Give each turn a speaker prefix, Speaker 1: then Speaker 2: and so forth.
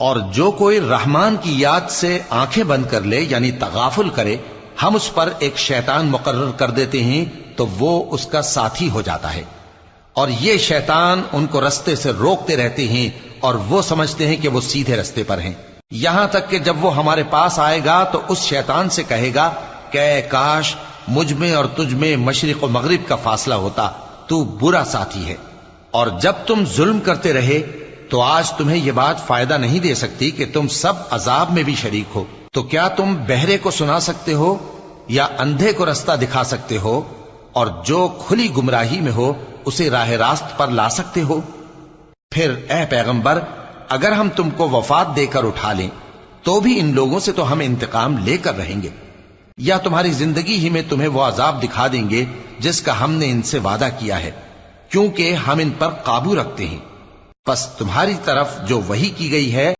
Speaker 1: اور جو کوئی رحمان کی یاد سے آنکھیں بند کر لے یعنی تغافل کرے، ہم اس پر ایک شیطان مقرر کر دیتے ہیں تو وہ اس کا ساتھی ہو جاتا ہے، اور یہ شیطان ان کو رستے سے روکتے رہتے ہیں اور وہ سمجھتے ہیں کہ وہ سیدھے رستے پر ہیں، یہاں تک کہ جب وہ ہمارے پاس آئے گا تو اس شیطان سے کہے گا کہ اے کاش مجھ میں اور تجھ میں مشرق و مغرب کا فاصلہ ہوتا، تو برا ساتھی ہے۔ اور جب تم ظلم کرتے رہے تو آج تمہیں یہ بات فائدہ نہیں دے سکتی کہ تم سب عذاب میں بھی شریک ہو، تو کیا تم بہرے کو سنا سکتے ہو یا اندھے کو رستہ دکھا سکتے ہو، اور جو کھلی گمراہی میں ہو اسے راہ راست پر لا سکتے ہو؟ پھر اے پیغمبر، اگر ہم تم کو وفات دے کر اٹھا لیں تو بھی ان لوگوں سے تو ہم انتقام لے کر رہیں گے، یا تمہاری زندگی ہی میں تمہیں وہ عذاب دکھا دیں گے جس کا ہم نے ان سے وعدہ کیا ہے، کیونکہ ہم ان پر قابو رکھتے ہیں۔ پس تمہاری طرف جو وحی کی گئی ہے